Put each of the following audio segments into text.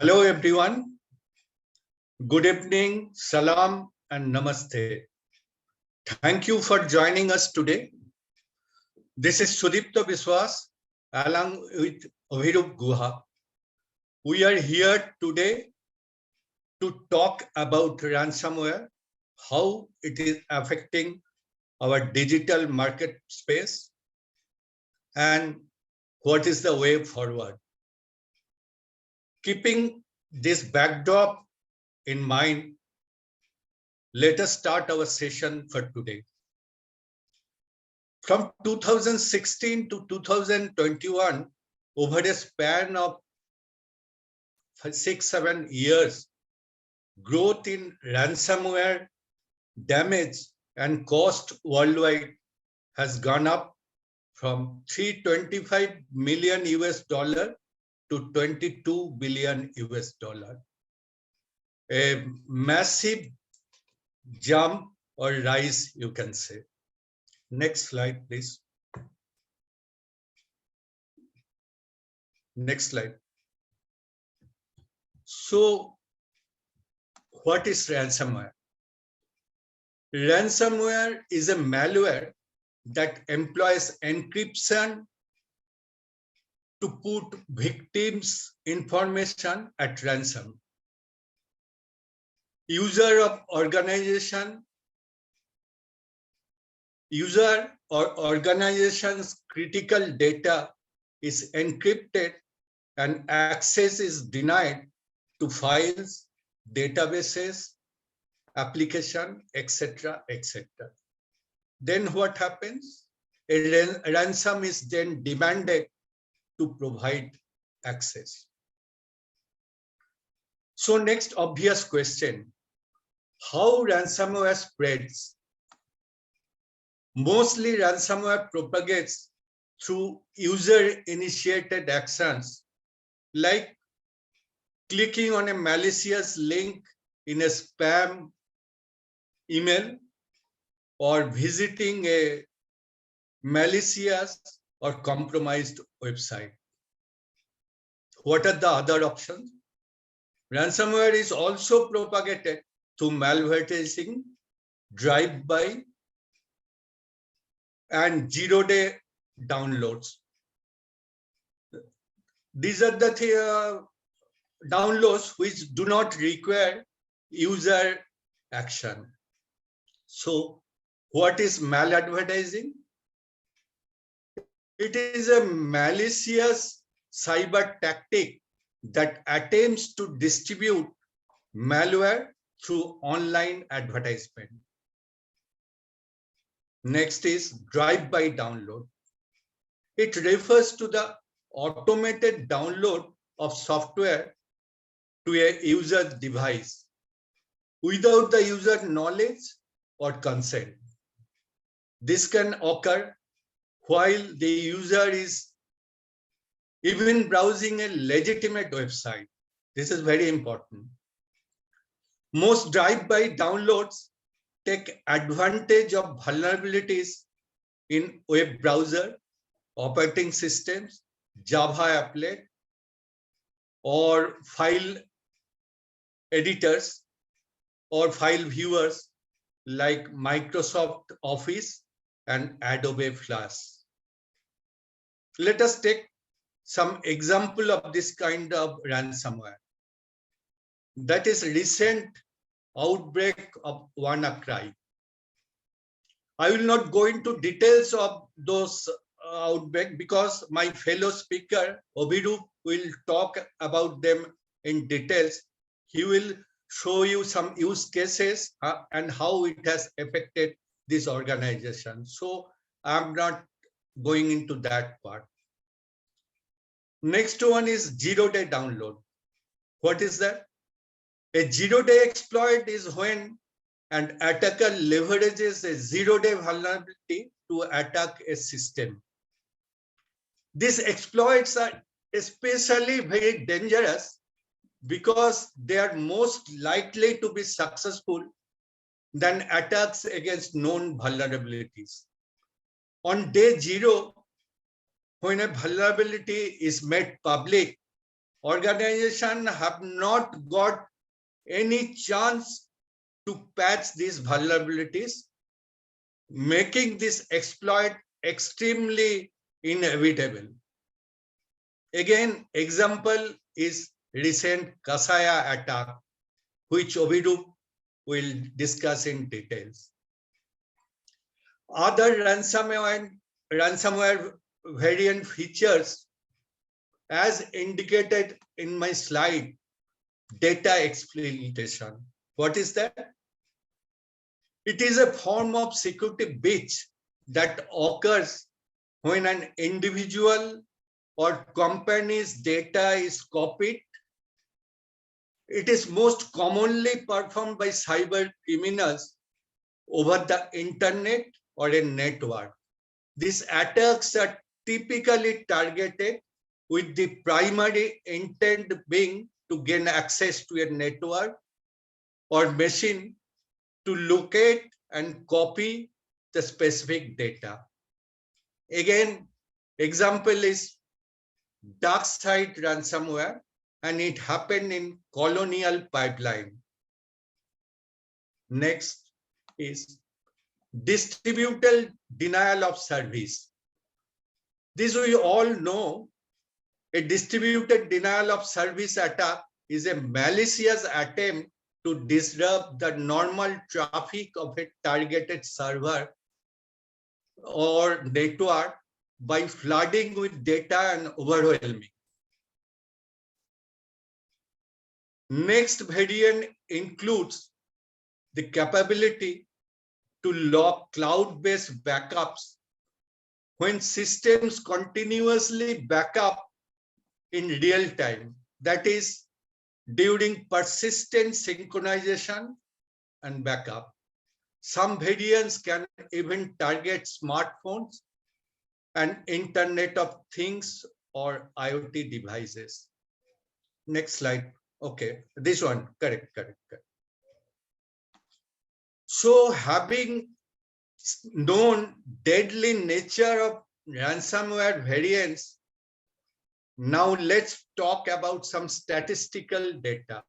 Hello everyone. Good evening, salam and namaste. Thank you for joining us today. This is Sudipta Biswas along with Abhirup Guha. We are here today to talk about ransomware, how it is affecting our digital market space, and what is the way forward. Keeping this backdrop in mind, let us start our session for today. From 2016 to 2021, over a span of 6-7 years, growth in ransomware damage and cost worldwide has gone up from $325 million to $22 billion. A massive jump or rise, you can say. Next slide, please. Next slide. So, what is ransomware? Ransomware is a malware that employs encryption to put victims' information at ransom. User or organization's critical data is encrypted and access is denied to files, databases, application, etc., etc. Then what happens? A ransom is then demanded to provide access. So next obvious question, how ransomware spreads? Mostly ransomware propagates through user-initiated actions like clicking on a malicious link in a spam email or visiting a malicious or compromised website. What are the other options? Ransomware is also propagated through malvertising, drive-by, and zero-day downloads. These are the downloads which do not require user action. So, what is maladvertising? It is a malicious cyber tactic that attempts to distribute malware through online advertisement. Next is drive-by download. It refers to the automated download of software to a user device without the user knowledge or consent. This can occur while the user is even browsing a legitimate website. This is very important. Most drive-by downloads take advantage of vulnerabilities in web browser, operating systems, Java applet, or file editors or file viewers like Microsoft Office and Adobe Flash. Let us take some example of this kind of ransomware. That is recent outbreak of WannaCry. I will not go into details of those outbreak because my fellow speaker Abhirup will talk about them in details. He will show you some use cases and how it has affected this organization. So I'm not going into that part. Next one is zero-day download. What is that? A zero-day exploit is when an attacker leverages a zero-day vulnerability to attack a system. These exploits are especially very dangerous because they are most likely to be successful than attacks against known vulnerabilities. On day zero, when a vulnerability is made public, organizations have not got any chance to patch these vulnerabilities, making this exploit extremely inevitable. Again, example is recent Kasaya attack, which Abhirup will discuss in details. Other ransomware variant features, as indicated in my slide, data exfiltration. What is that? It is a form of security breach that occurs when an individual or company's data is copied. It is most commonly performed by cyber criminals over the internet or a network. These attacks are typically targeted with the primary intent being to gain access to a network or machine to locate and copy the specific data. Again, example is dark side ransomware, and it happened in Colonial Pipeline. Next is distributed denial of service. This we all know. A distributed denial of service attack is a malicious attempt to disrupt the normal traffic of a targeted server or network by flooding with data and overwhelming. Next variant includes the capability to lock cloud-based backups when systems continuously back up in real time, that is, during persistent synchronization and backup. Some variants can even target smartphones and Internet of Things or IoT devices. Next slide. Okay, this one, correct. So having known deadly nature of ransomware variants, now let's talk about some statistical data.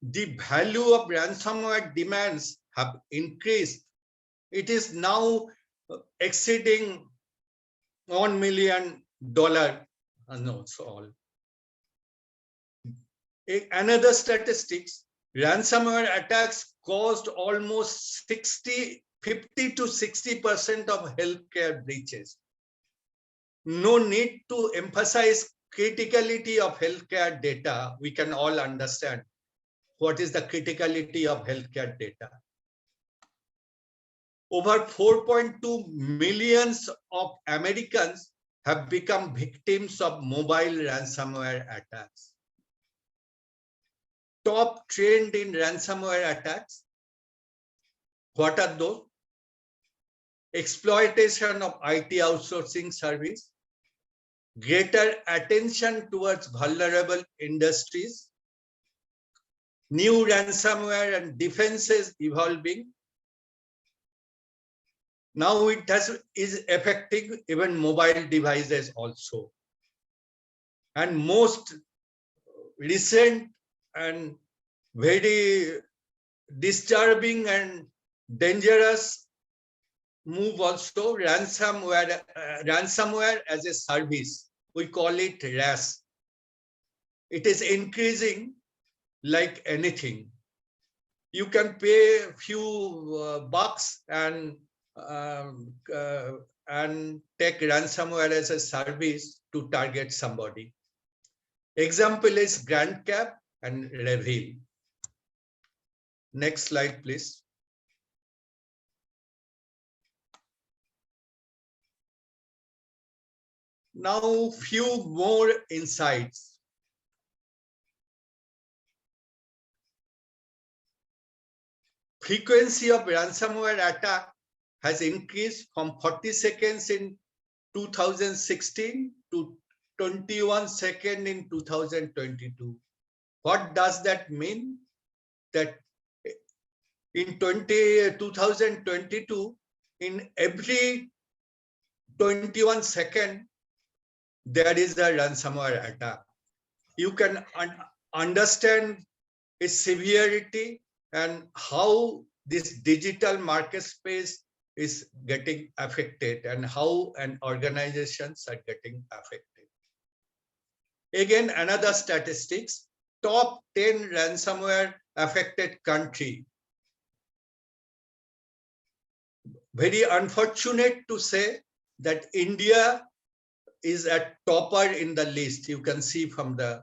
The value of ransomware demands have increased. It is now exceeding $1 million. No, so all. Another statistics, ransomware attacks caused almost 50 to 60% of healthcare breaches. No need to emphasize criticality of healthcare data. We can all understand what is the criticality of healthcare data. Over 4.2 million of Americans have become victims of mobile ransomware attacks. Top trend in ransomware attacks. What are those? Exploitation of IT outsourcing service, greater attention towards vulnerable industries, new ransomware and defenses evolving. Now it is affecting even mobile devices also. And most recent and very disturbing and dangerous move also, ransomware as a service. We call it RAS. It is increasing like anything. You can pay a few bucks and take ransomware as a service to target somebody. Example is Grand Cap and Reveal. Next slide, please. Now, few more insights. Frequency of ransomware attack has increased from 40 seconds in 2016 to 21 seconds in 2022. What does that mean? That in 2022, in every 21 seconds, there is a ransomware attack. You can understand its severity and how this digital market space is getting affected and how organizations are getting affected. Again, another statistics, top 10 ransomware affected country. Very unfortunate to say that India is at topper in the list. You can see from the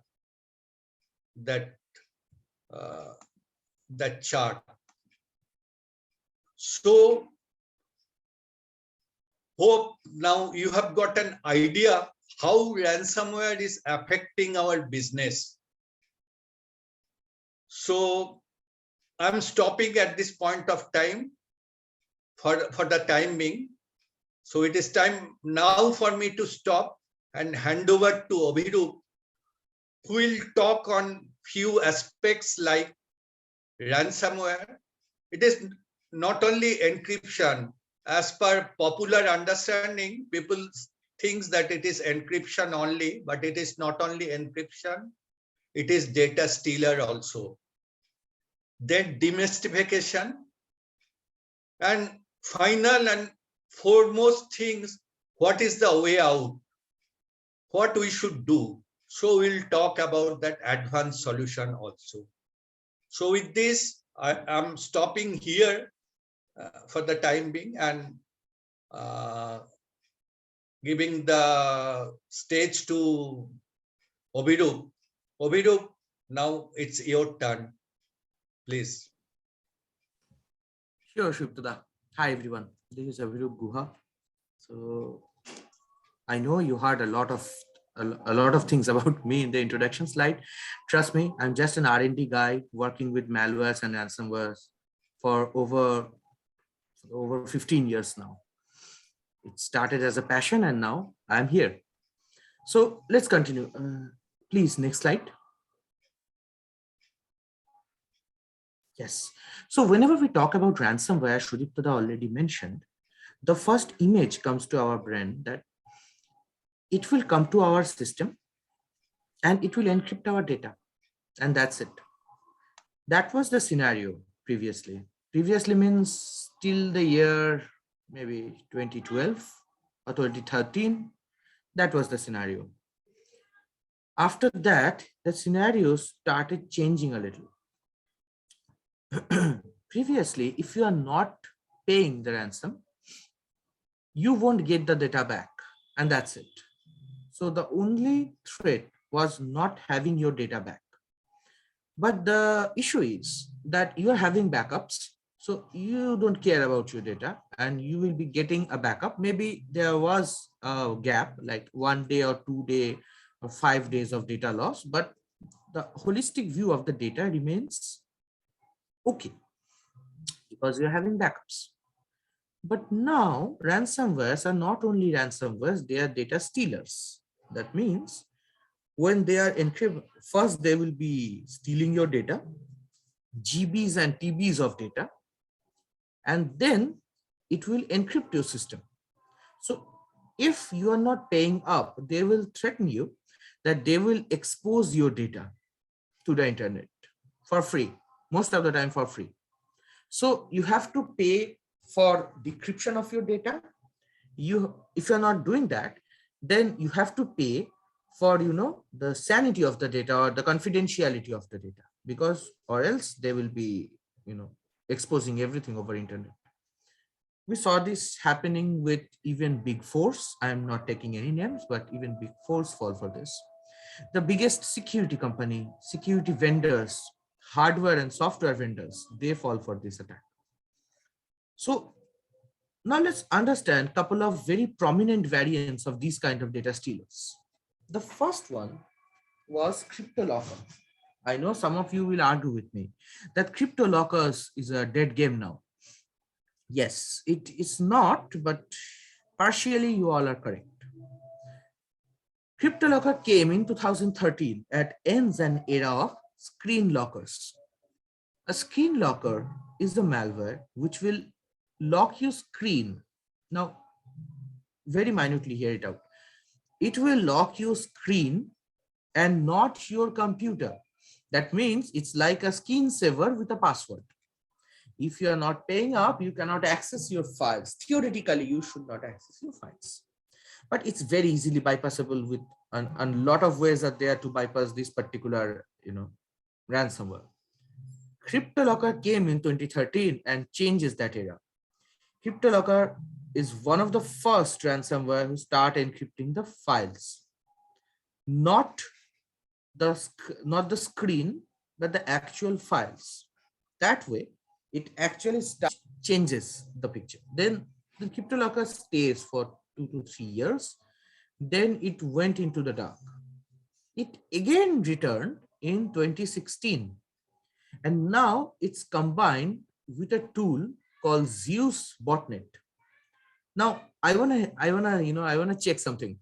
that chart. So hope now you have got an idea how ransomware is affecting our business. So I'm stopping at this point of time for the time being. So it is time now for me to stop and hand over to Abhirup, who will talk on few aspects like ransomware. It is not only encryption. As per popular understanding, people think that it is encryption only, but it is not only encryption, it is data stealer also. Then demystification, and final and foremost things, what is the way out, what we should do. So we'll talk about that advanced solution also. So with this, I'm stopping here for the time being and giving the stage to Abhirup. Abhirup, now it's your turn, please. Sure, Sudipta. Hi, everyone. This is Abhirup Guha. So I know you heard a lot of things about me in the introduction slide. Trust me, I'm just an R&D guy working with malwares and ransomware for over 15 years now. It started as a passion and now I'm here. So let's continue. Please, next slide. Yes. So whenever we talk about ransomware, Sudipta already mentioned, the first image comes to our brain that it will come to our system and it will encrypt our data. And that's it. That was the scenario previously. Previously means till the year maybe 2012 or 2013. That was the scenario. After that, the scenario started changing a little. Previously, if you are not paying the ransom, you won't get the data back, and that's it. So the only threat was not having your data back. But the issue is that you are having backups, so you don't care about your data and you will be getting a backup. Maybe there was a gap like 1 day or 2 day or 5 days of data loss, but the holistic view of the data remains okay because you're having backups. But now ransomwares are not only ransomwares, they are data stealers. That means when they are encrypted, first they will be stealing your data, GBs and TBs of data, and then it will encrypt your system. So if you are not paying up, they will threaten you that they will expose your data to the internet for free, most of the time for free. So you have to pay for decryption of your data. If you're not doing that, then you have to pay for the sanity of the data or the confidentiality of the data, because or else they will be exposing everything over internet. We saw this happening with even big fours. I am not taking any names, but even big fours fall for this. The biggest security company, security vendors, hardware and software vendors, they fall for this attack. So now let's understand a couple of very prominent variants of these kind of data stealers. The first one was CryptoLocker. I know some of you will argue with me that CryptoLockers is a dead game now. Yes, it is not, but partially you all are correct. CryptoLocker came in 2013 and ends an era of screen lockers. A screen locker is a malware which will lock your screen. Now, very minutely hear it out. it will lock your screen and not your computer. That means it's like a screensaver with a password. If you are not paying up, you cannot access your files. Theoretically, you should not access your files. But it's very easily bypassable with a lot of ways are there to bypass this particular, ransomware. CryptoLocker came in 2013 and changes that era. CryptoLocker is one of the first ransomware who start encrypting the files, not the screen, but the actual files. That way, it actually changes the picture. Then the CryptoLocker stays for 2 to 3 years. Then it went into the dark. It again returned in 2016. And now it's combined with a tool called Zeus botnet. Now I wanna check something.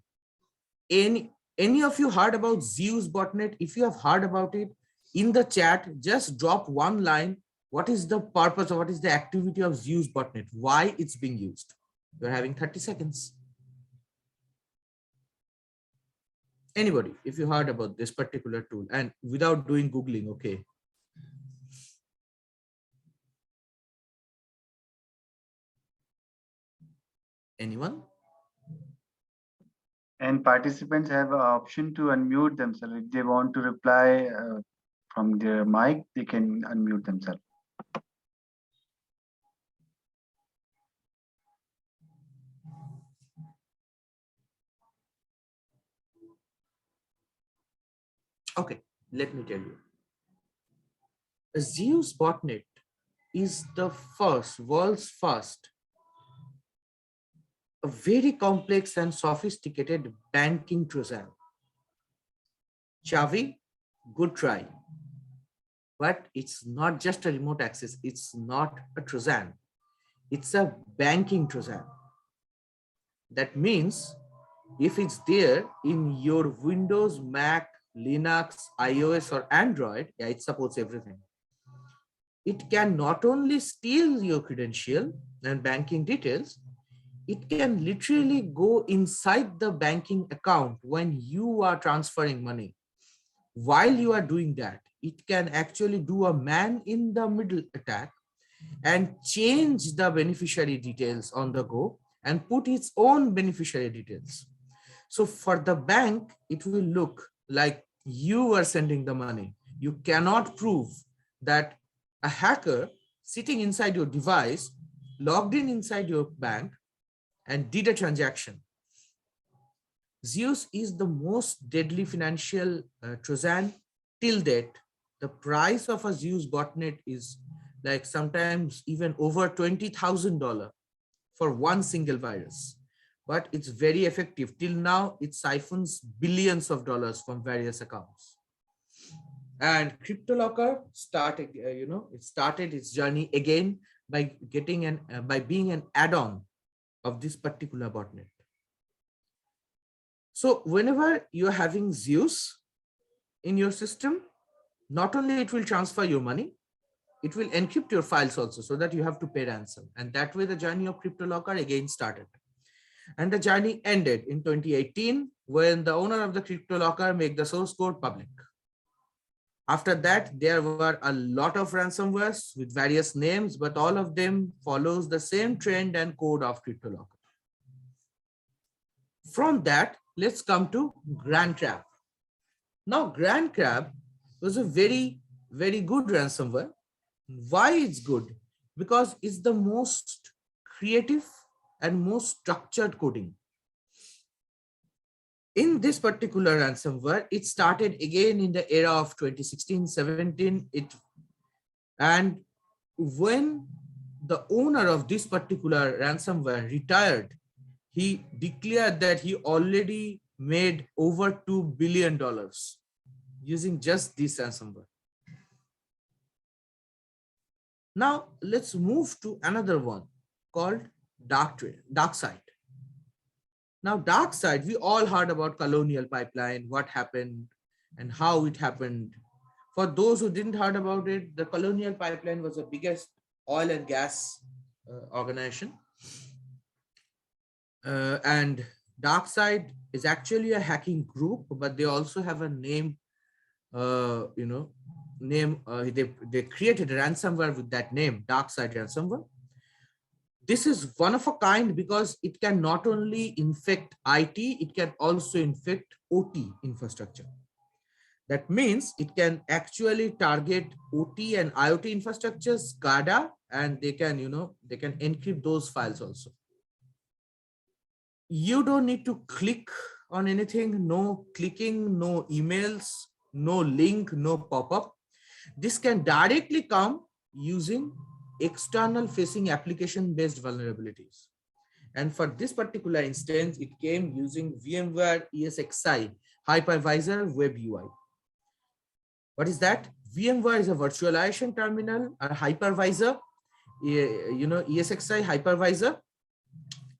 Any of you heard about Zeus botnet? If you have heard about it, in the chat, just drop one line. What is the purpose or what is the activity of Zeus botnet? Why it's being used? You're having 30 seconds. Anybody, if you heard about this particular tool and without doing Googling, okay. Anyone? And participants have an option to unmute themselves. If they want to reply from their mic, they can unmute themselves. Okay, let me tell you. A Zeus botnet is the world's first, a very complex and sophisticated banking Trojan. Chavi, good try. But it's not just a remote access. It's not a Trojan. It's a banking Trojan. That means if it's there in your Windows, Mac, Linux, iOS, or Android, yeah, it supports everything. It can not only steal your credential and banking details, it can literally go inside the banking account when you are transferring money. While you are doing that, it can actually do a man-in-the-middle attack and change the beneficiary details on the go and put its own beneficiary details. So for the bank, it will look like you are sending the money. You cannot prove that a hacker sitting inside your device, logged in inside your bank and did a transaction. Zeus is the most deadly financial Trojan till date. The price of a Zeus botnet is like sometimes even over $20,000 for one single virus. But it's very effective. Till now, it siphons billions of dollars from various accounts. And CryptoLocker started, it started its journey again by being an add-on of this particular botnet. So whenever you're having Zeus in your system, not only it will transfer your money, it will encrypt your files also so that you have to pay ransom. And that way the journey of CryptoLocker again started. And the journey ended in 2018 when the owner of the CryptoLocker made the source code public. After that, there were a lot of ransomwares with various names, but all of them follows the same trend and code of CryptoLocker. From that, let's come to Grand Crab. Now, Grand Crab was a very, very good ransomware. Why it's good? Because it's the most creative and most structured coding. In this particular ransomware, it started again in the era of 2016-17. And when the owner of this particular ransomware retired, he declared that he already made over $2 billion using just this ransomware. Now let's move to another one called DarkSide. Now DarkSide, we all heard about Colonial Pipeline, what happened and how it happened. For those who didn't heard about it, the Colonial Pipeline was the biggest oil and gas organization. And DarkSide is actually a hacking group, but they also have a name, they created a ransomware with that name, DarkSide ransomware. This is one of a kind because it can not only infect IT, it can also infect OT infrastructure. That means it can actually target OT and IoT infrastructures, SCADA, and they can, they can encrypt those files also. You don't need to click on anything, no clicking, no emails, no link, no pop-up. This can directly come using external facing application based vulnerabilities. And for this particular instance, it came using VMware ESXi hypervisor web UI. What is that? VMware is a virtualization terminal, a hypervisor. ESXi hypervisor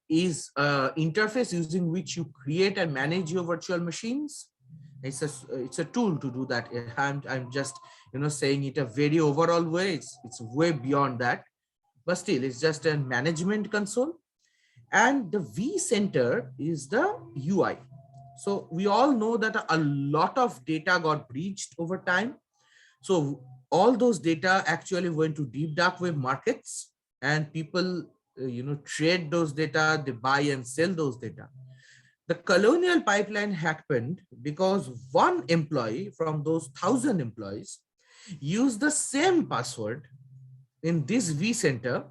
is an interface using which you create and manage your virtual machines. It's a tool to do that. I'm just saying it a very overall way. It's way beyond that, but still it's just a management console. And the vCenter is the UI. So we all know that a lot of data got breached over time. So all those data actually went to deep dark web markets, and people trade those data, they buy and sell those data. The Colonial Pipeline happened because one employee from those 1,000 employees used the same password in this vCenter,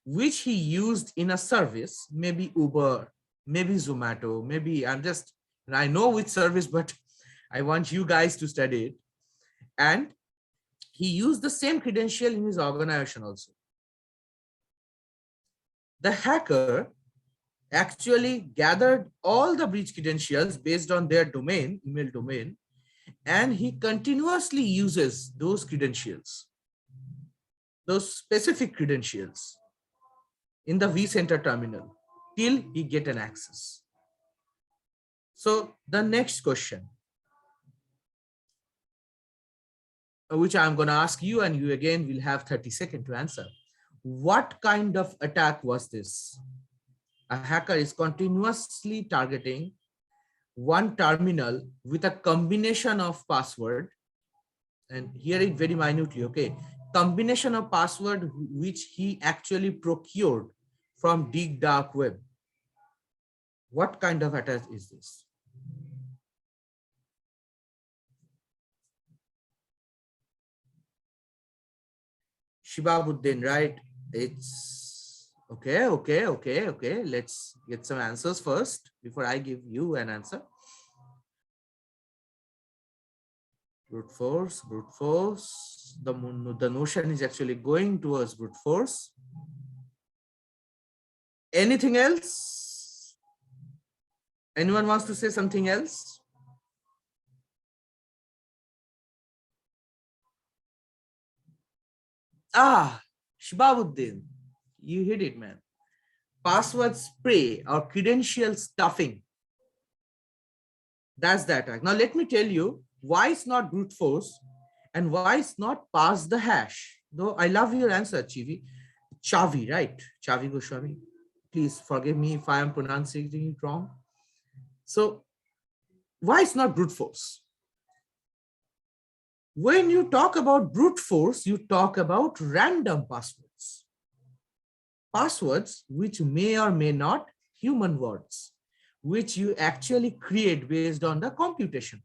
which he used in a service, maybe Uber, maybe Zomato, maybe I know which service, but I want you guys to study it. And he used the same credential in his organization also. The hacker actually gathered all the breach credentials based on their domain, email domain, and he continuously uses those credentials, those specific credentials in the vCenter terminal till he get an access. So the next question, which I'm going to ask you, and you again will have 30 seconds to answer. What kind of attack was this? A hacker is continuously targeting one terminal with a combination of password, and hear it very minutely, okay? Combination of password which he actually procured from deep dark web. What kind of attack is this? Shibabuddin, right? It's okay. Let's get some answers first before I give you an answer. Brute force. The notion is actually going towards brute force. Anything else? Anyone wants to say something else? Shibabuddin, you hit it, man. Password spray or credential stuffing. That's the attack. Now let me tell you why it's not brute force and why it's not pass the hash. Though I love your answer, Chavi, right? Chavi Goswami. Please forgive me if I am pronouncing it wrong. So why it's not brute force? When you talk about brute force, you talk about random passwords. Passwords which may or may not human words, which you actually create based on the computation.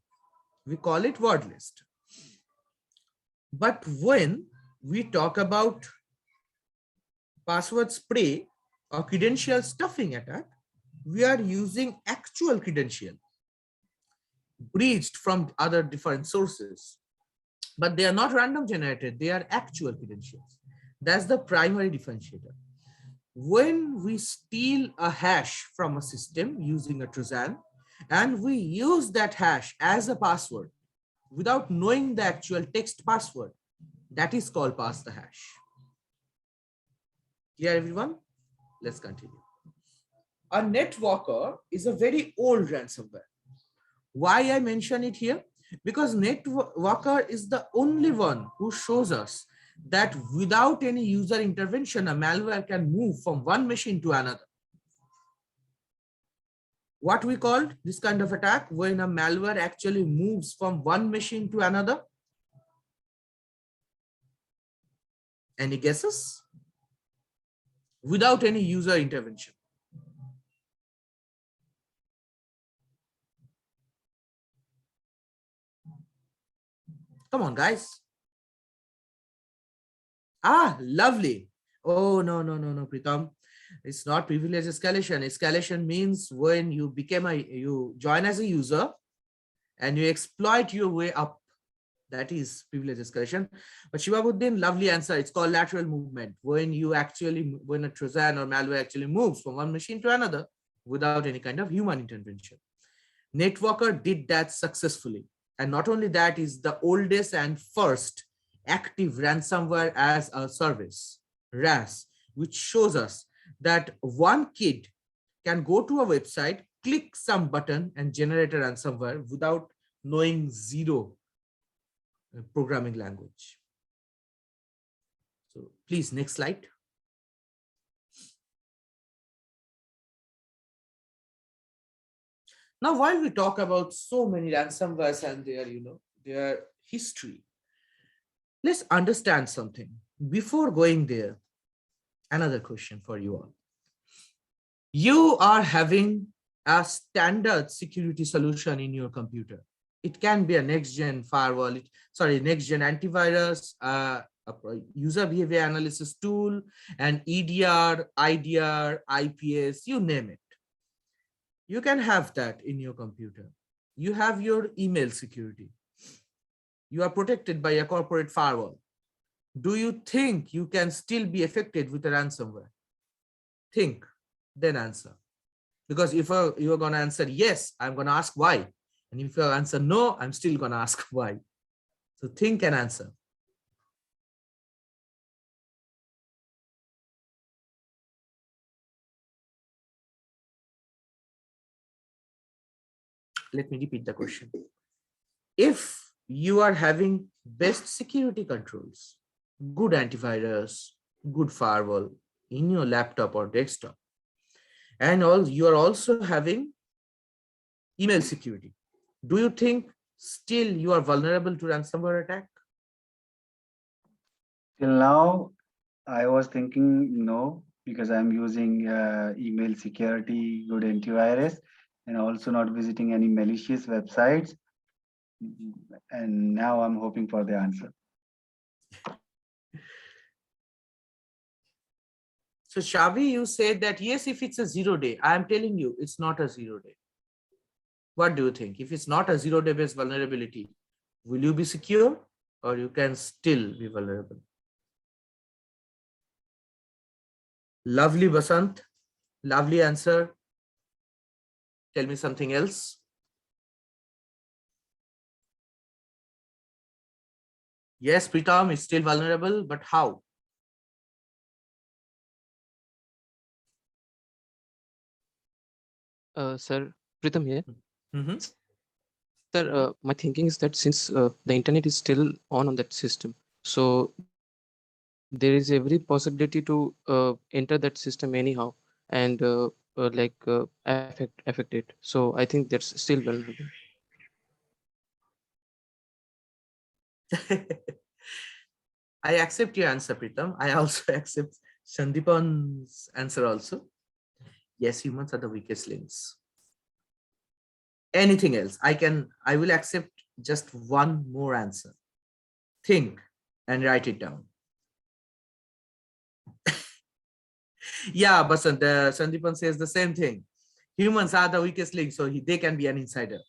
We call it word list. But when we talk about password spray or credential stuffing attack, we are using actual credential breached from other different sources. But they are not random generated, they are actual credentials. That's the primary differentiator. When we steal a hash from a system using a Trojan, and we use that hash as a password without knowing the actual text password, that is called pass the hash. Clear, everyone? Let's continue. A networker is a very old ransomware. Why I mention it here? Because networker is the only one who shows us that without any user intervention, a malware can move from one machine to another. What we called this kind of attack when a malware actually moves from one machine to another? Any guesses? Without any user intervention. Come on, guys. Ah, lovely. Oh, no, Pritam. It's not privilege escalation. Escalation means when you you join as a user and you exploit your way up. That is privilege escalation. But Shivabuddin, lovely answer. It's called lateral movement. When a Trojan or malware actually moves from one machine to another without any kind of human intervention. Networker did that successfully. And not only that, is the oldest and first active ransomware as a service, RAS, which shows us that one kid can go to a website, click some button and generate a ransomware without knowing zero programming language. So please, next slide. Now, while we talk about so many ransomwares and their history, let's understand something. Before going there, another question for you all. You are having a standard security solution in your computer. It can be a next-gen firewall, next-gen antivirus, a user behavior analysis tool, an EDR, IDR, IPS, you name it. You can have that in your computer. You have your email security. You are protected by a corporate firewall. Do you think you can still be affected with a ransomware? Think, then answer. Because if you're going to answer yes, I'm going to ask why. And if you answer no, I'm still going to ask why. So think and answer. Let me repeat the question. If you are having best security controls, good antivirus, good firewall in your laptop or desktop, and you are also having email security, do you think still you are vulnerable to ransomware attack? Till now, I was thinking no, because I'm using email security, good antivirus, and also not visiting any malicious websites. And now I'm hoping for the answer. So Shavi, you said that yes, if it's a 0 day, I am telling you, it's not a 0 day. What do you think? If it's not a 0 day based vulnerability, will you be secure or you can still be vulnerable? Lovely, Basant. Lovely answer. Tell me something else. Yes, Pritam is still vulnerable, but how? Sir, Pritam here. Mm-hmm. Sir, my thinking is that since the internet is still on that system, so there is every possibility to enter that system anyhow and affect it. So I think that's still vulnerable. I accept your answer, Pritam. I also accept Sandipan's answer also. Yes, humans are the weakest links. Anything else? I will accept just one more answer. Think and write it down. Yeah, Basant, Sandipan says the same thing. Humans are the weakest link, so they can be an insider.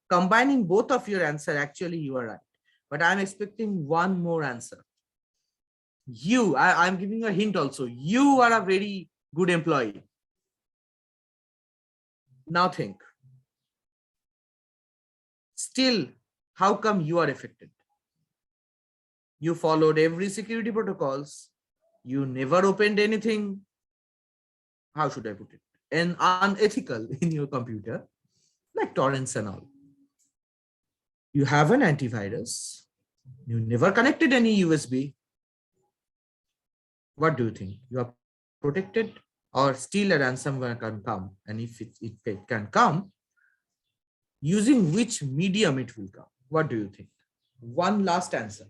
Combining both of your answer, actually you are right. But I'm expecting one more answer. I'm giving you a hint also. You are a very good employee. Now think. Still, how come you are affected? You followed every security protocols. You never opened anything. How should I put it? And unethical in your computer, like torrents and all. You have an antivirus. You never connected any USB. What do you think? You are protected or still a ransomware can come, and if it can come, using which medium it will come? What do you think? One last answer.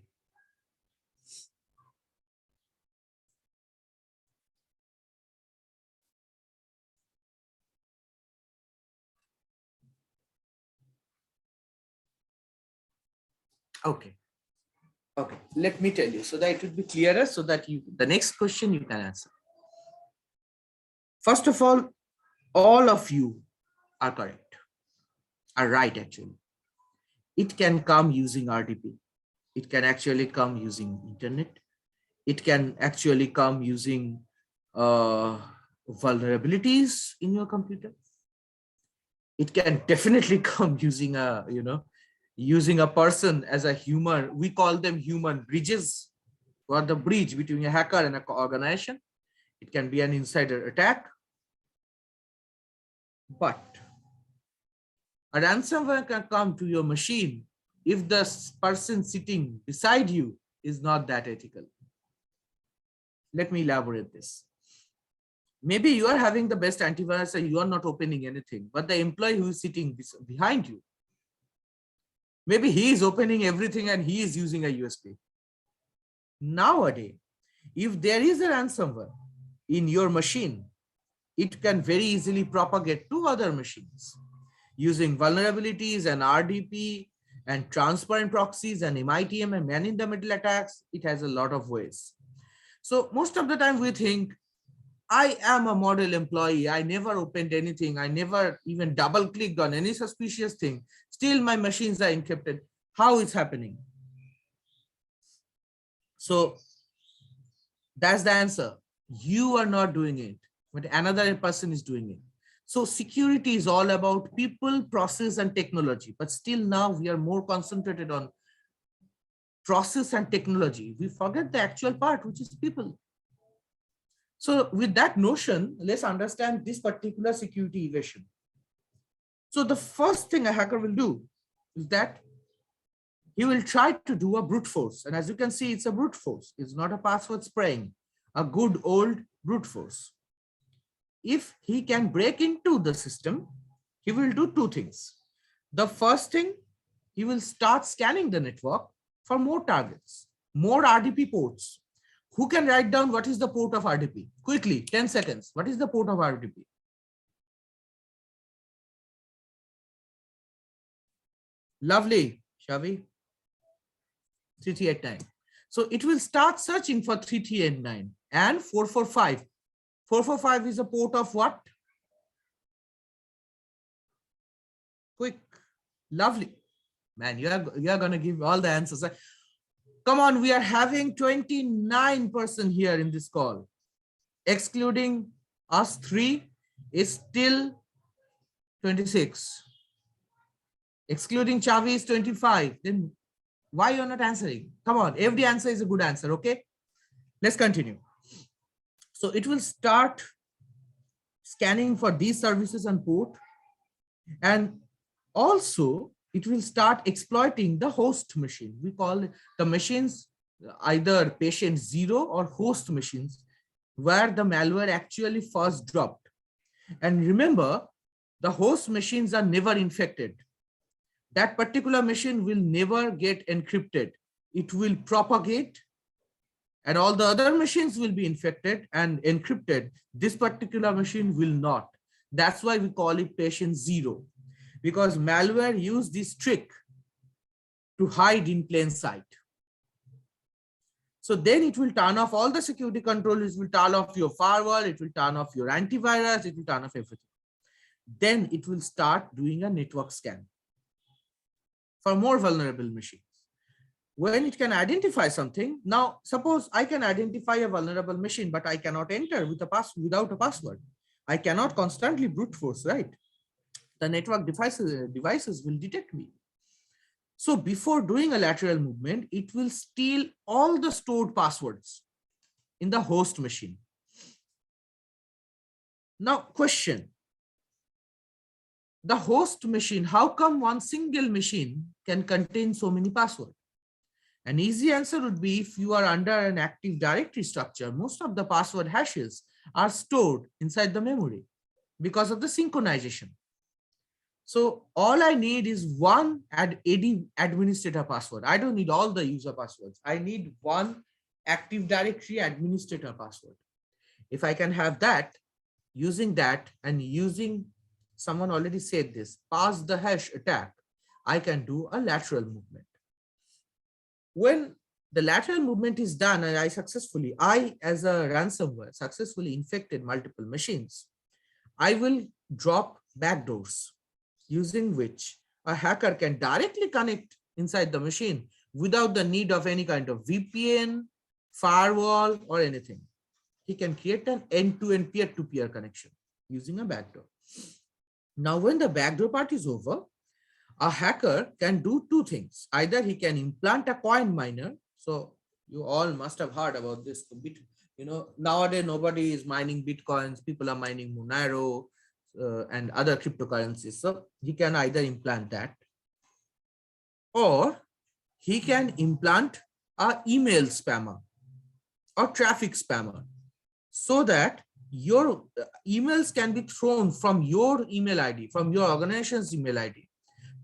Okay. Okay, let me tell you so that it will be clearer, so that the next question you can answer. First of all of you are correct, are right actually. It can come using RDP. It can actually come using internet. It can actually come using vulnerabilities in your computer. It can definitely come using using a person as a human. We call them human bridges, or the bridge between a hacker and an organization. It can be an insider attack. But a ransomware can come to your machine if the person sitting beside you is not that ethical. Let me elaborate this. Maybe you are having the best antivirus and you are not opening anything, but the employee who is sitting behind you, maybe he is opening everything and he is using a USB. Nowadays, if there is a ransomware in your machine, it can very easily propagate to other machines using vulnerabilities and RDP and transparent proxies and MITM and man-in-the-middle attacks. It has a lot of ways. So most of the time we think, I am a model employee. I never opened anything. I never even double-clicked on any suspicious thing. Still, my machines are encrypted. How is happening? So that's the answer. You are not doing it, but another person is doing it. So security is all about people, process, and technology. But still now we are more concentrated on process and technology. We forget the actual part, which is people. So with that notion, let's understand this particular security evasion. So the first thing a hacker will do is that he will try to do a brute force. And as you can see, it's a brute force. It's not a password spraying, a good old brute force. If he can break into the system, he will do two things. The first thing, he will start scanning the network for more targets, more RDP ports. Who can write down what is the port of RDP? Quickly, 10 seconds. What is the port of RDP? Lovely, Shavi. 3389. So it will start searching for 3389 and 445. 445 is a port of what? Quick, lovely. Man, you are going to give all the answers. Come on, we are having 29% here in this call. Excluding us three is still 26. Excluding Chavi is 25. Then why you're not answering? Come on, every answer is a good answer, okay? Let's continue. So it will start scanning for these services and port. And also, it will start exploiting the host machine. We call the machines either patient 0 or host machines, where the malware actually first dropped. And remember, the host machines are never infected. That particular machine will never get encrypted. It will propagate, and all the other machines will be infected and encrypted. This particular machine will not. That's why we call it patient 0. Because malware use this trick to hide in plain sight. So then it will turn off all the security controls, it will turn off your firewall, it will turn off your antivirus, it will turn off everything. Then it will start doing a network scan for more vulnerable machines. When it can identify something, now suppose I can identify a vulnerable machine, but I cannot enter without a password. I cannot constantly brute force, right? The network devices will detect me. So before doing a lateral movement, it will steal all the stored passwords in the host machine. Now question, the host machine, how come one single machine can contain so many passwords? An easy answer would be, if you are under an Active Directory structure, most of the password hashes are stored inside the memory because of the synchronization. So all I need is one AD administrator password. I don't need all the user passwords. I need one Active Directory administrator password. If I can have that, using that and using, someone already said this, pass the hash attack, I can do a lateral movement. When the lateral movement is done and I as a ransomware successfully infected multiple machines, I will drop backdoors using which a hacker can directly connect inside the machine without the need of any kind of VPN, firewall, or anything. He can create an end-to-end peer-to-peer connection using a backdoor. Now, when the backdoor part is over, a hacker can do two things. Either he can implant a coin miner. So you all must have heard about this. Nowadays nobody is mining Bitcoins. People are mining Monero and other cryptocurrencies. So he can either implant that, or he can implant a email spammer or traffic spammer, so that your emails can be thrown from your email ID, from your organization's email ID,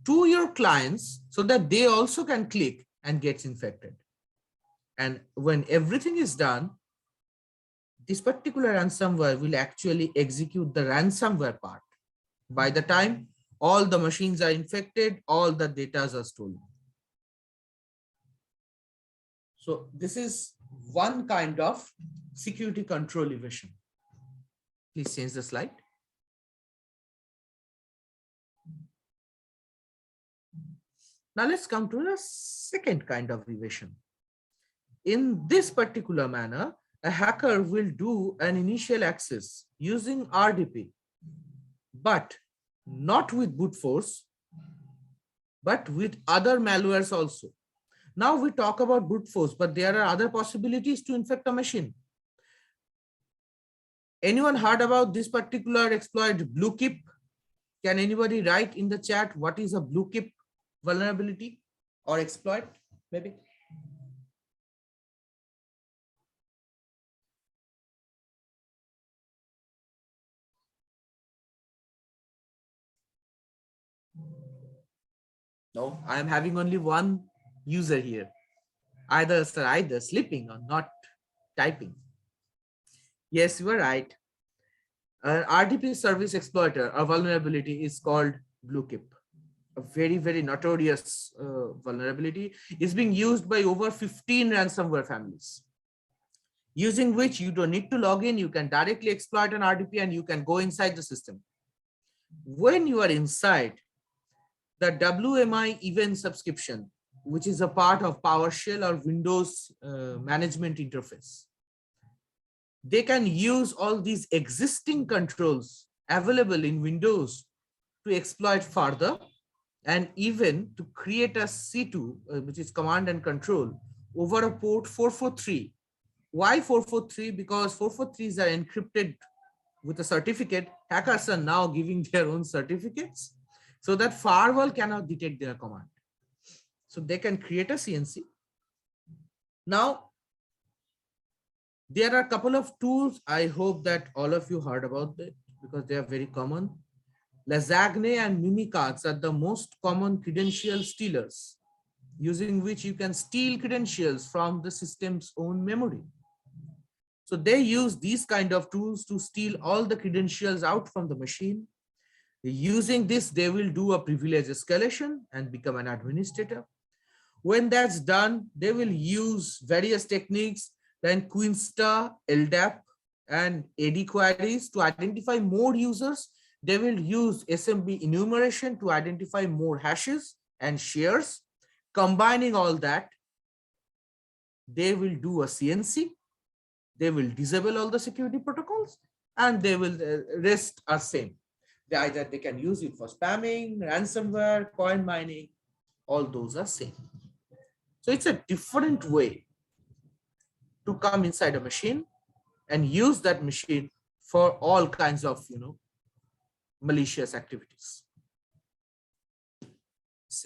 to your clients, so that they also can click and get infected. And when everything is done, this particular ransomware will actually execute the ransomware part. By the time all the machines are infected, all the data are stolen. So this is one kind of security control evasion. Please change the slide. Now let's come to the second kind of evasion. In this particular manner, a hacker will do an initial access using RDP, but not with brute force, but with other malwares also. Now we talk about brute force, but there are other possibilities to infect a machine. Anyone heard about this particular exploit, BlueKip? Can anybody write in the chat what is a BlueKip vulnerability or exploit, maybe? No, I am having only one user here. Either sleeping or not typing. Yes, you are right. An RDP service exploiter, a vulnerability is called BlueKip. A very, very notorious vulnerability is being used by over 15 ransomware families, using which you don't need to log in. You can directly exploit an RDP and you can go inside the system. When you are inside, the WMI event subscription, which is a part of PowerShell or Windows management interface, they can use all these existing controls available in Windows to exploit further, and even to create a C2, which is command and control, over a port 443. Why 443? Because 443s are encrypted with a certificate. Hackers are now giving their own certificates so that firewall cannot detect their command. So they can create a CNC. Now, there are a couple of tools. I hope that all of you heard about it because they are very common. Lasagne and Mimikatz are the most common credential stealers, using which you can steal credentials from the system's own memory. So they use these kind of tools to steal all the credentials out from the machine. Using this, they will do a privilege escalation and become an administrator. When that's done, they will use various techniques like Quinsta, LDAP, and AD queries to identify more users. They will use SMB enumeration to identify more hashes and shares. Combining all that, they will do a CNC. They will disable all the security protocols, and they will rest are same. Either they can use it for spamming, ransomware, coin mining, all those are same. So it's a different way to come inside a machine and use that machine for all kinds of, malicious activities.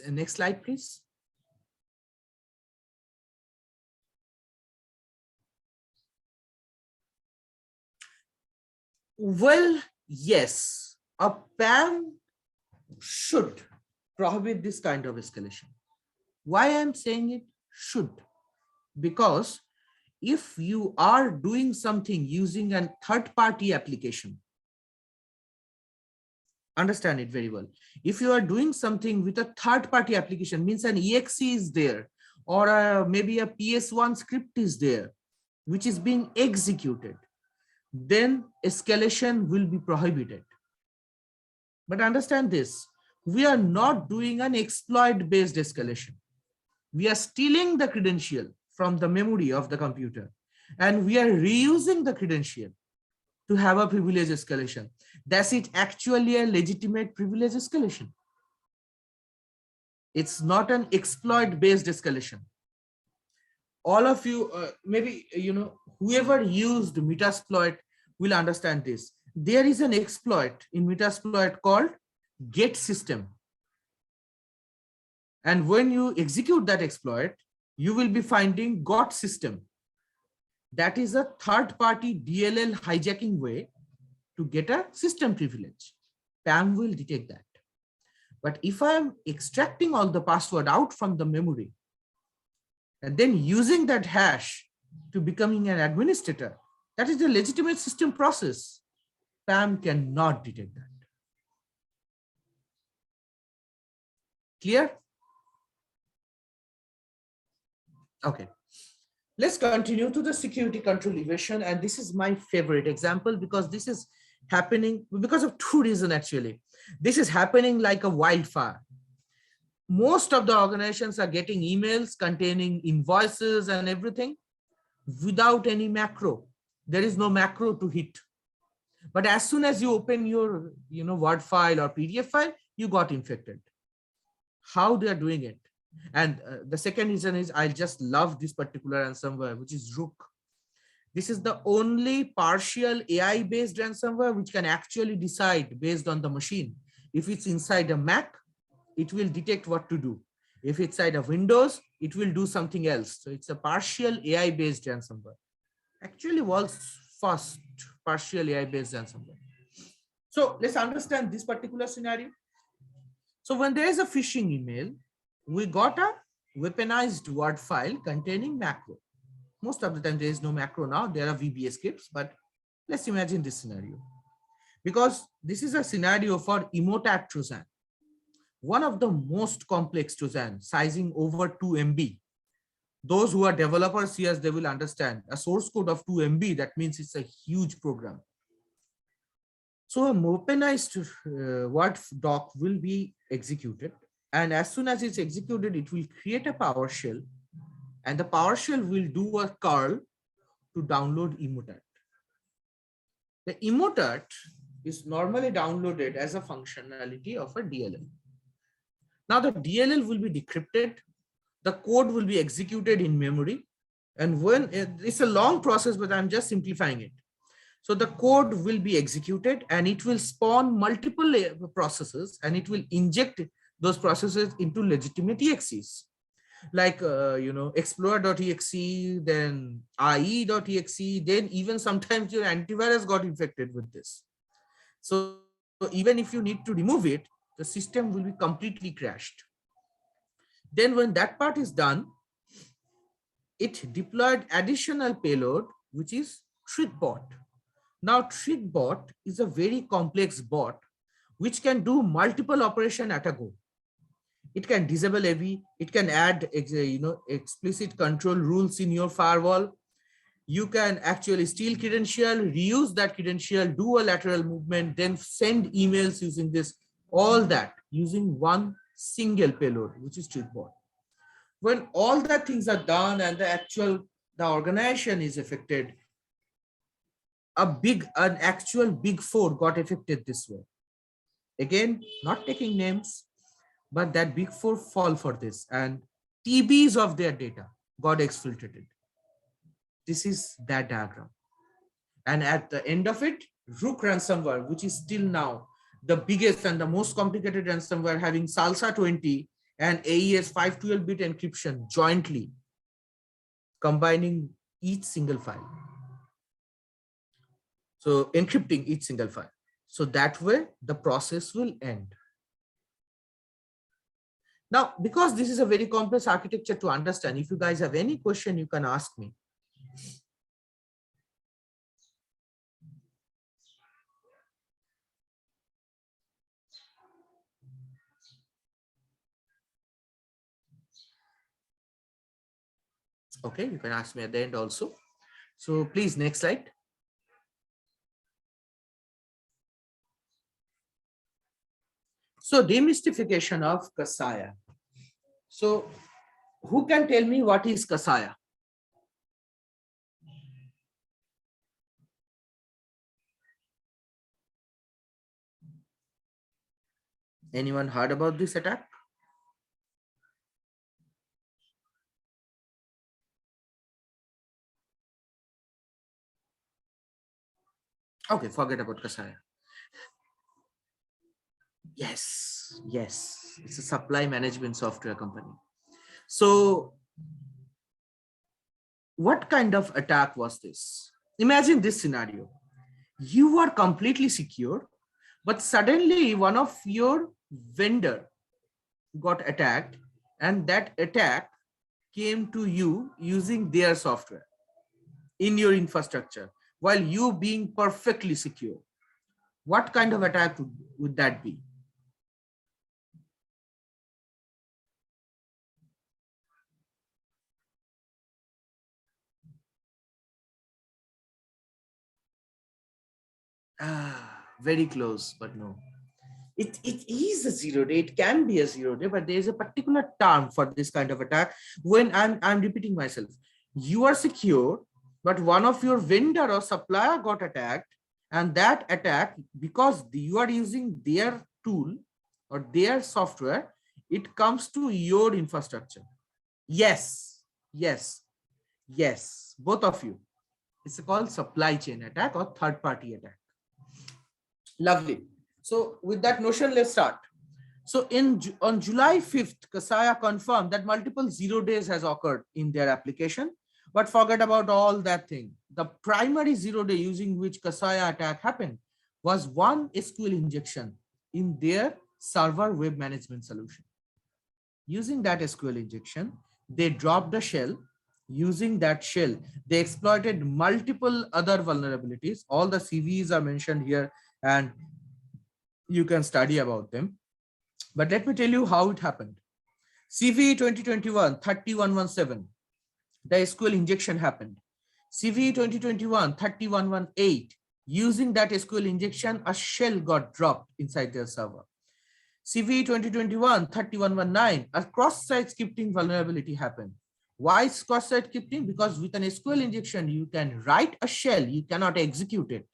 Next slide, please. Well, yes, a PAM should prohibit this kind of escalation. Why I'm saying it should? Because if you are doing something using a third-party application, understand it very well. If you are doing something with a third-party application, means an exe is there, or maybe a PS1 script is there, which is being executed, then escalation will be prohibited. But understand this, we are not doing an exploit-based escalation. We are stealing the credential from the memory of the computer, and we are reusing the credential to have a privilege escalation. That's it actually a legitimate privilege escalation. It's not an exploit-based escalation. All of you, maybe, whoever used Metasploit will understand this. There is an exploit in Metasploit called get system. And when you execute that exploit, you will be finding got system. That is a third-party DLL hijacking way to get a system privilege. PAM will detect that. But if I am extracting all the password out from the memory and then using that hash to becoming an administrator, that is a legitimate system process. PAM cannot detect that. Clear? Okay. Let's continue to the security control evasion. And this is my favorite example because this is happening because of two reasons actually. This is happening like a wildfire. Most of the organizations are getting emails containing invoices and everything without any macro. There is no macro to hit. But as soon as you open your Word file or PDF file, you got infected. How they are doing it? And the second reason is I just love this particular ransomware, which is Rook. This is the only partial AI-based ransomware which can actually decide based on the machine. If it's inside a Mac, it will detect what to do. If it's inside of Windows, it will do something else. So it's a partial AI-based ransomware. Actually, world's first partial AI-based ransomware. So let's understand this particular scenario. So when there is a phishing email, we got a weaponized Word file containing macro. Most of the time there is no macro now, there are VBA scripts, but let's imagine this scenario. Because this is a scenario for emotet Trojan. One of the most complex Trojan, sizing over 2 MB. Those who are developers here, they will understand a source code of 2 MB, that means it's a huge program. So a weaponized Word doc will be executed. And as soon as it's executed, it will create a PowerShell, and the PowerShell will do a curl to download emotet. The emotet is normally downloaded as a functionality of a DLL. Now the DLL will be decrypted, the code will be executed in memory, and when it's a long process, but I'm just simplifying it. So the code will be executed and it will spawn multiple processes, and it will inject those processes into legitimate exes, like explorer.exe, then IE.exe, then even sometimes your antivirus got infected with this. So even if you need to remove it, the system will be completely crashed. Then when that part is done, it deployed additional payload, which is TrickBot. Now TrickBot is a very complex bot which can do multiple operations at a go. It can disable AV, it can add explicit control rules in your firewall. You can actually steal credential, reuse that credential, do a lateral movement, then send emails using this, all that using one single payload, which is TrickBot. When all that things are done and the organization is affected, an actual big four got affected this way. Again, not taking names, but that big four fall for this, and TBs of their data got exfiltrated. This is that diagram. And at the end of it, Rook ransomware, which is still now the biggest and the most complicated ransomware, having Salsa 20 and AES 512-bit encryption jointly, combining each single file. So encrypting each single file. So that way the process will end. Now, because this is a very complex architecture to understand, if you guys have any question, you can ask me. Okay, you can ask me at the end also. So please, next slide. So demystification of Kasaya. So who can tell me what is Kasaya? Anyone heard about this attack? Okay, forget about Kasaya. Yes, yes, it's a supply management software company. So what kind of attack was this? Imagine this scenario. You are completely secure, but suddenly one of your vendor got attacked, and that attack came to you using their software in your infrastructure while you being perfectly secure. What kind of attack would that be? Very close, but no. It is a 0-day. It can be a 0-day, but there is a particular term for this kind of attack. When I'm repeating myself, you are secure, but one of your vendor or supplier got attacked, and that attack, because you are using their tool or their software, it comes to your infrastructure. Yes, yes, yes, both of you. It's called supply chain attack or third-party attack. Lovely. So with that notion, let's start. So on July 5th, Kasaya confirmed that multiple 0 days has occurred in their application, but forget about all that thing. The primary 0-day using which Kasaya attack happened was one SQL injection in their server web management solution. Using that SQL injection, they dropped the shell. Using that shell, they exploited multiple other vulnerabilities. All the CVs are mentioned here, and you can study about them. But let me tell you how it happened. CVE 2021-3117, the SQL injection happened. CVE 2021-3118, using that SQL injection, a shell got dropped inside their server. CVE 2021-3119, a cross-site scripting vulnerability happened. Why is cross-site scripting? Because with an SQL injection, you can write a shell, you cannot execute it.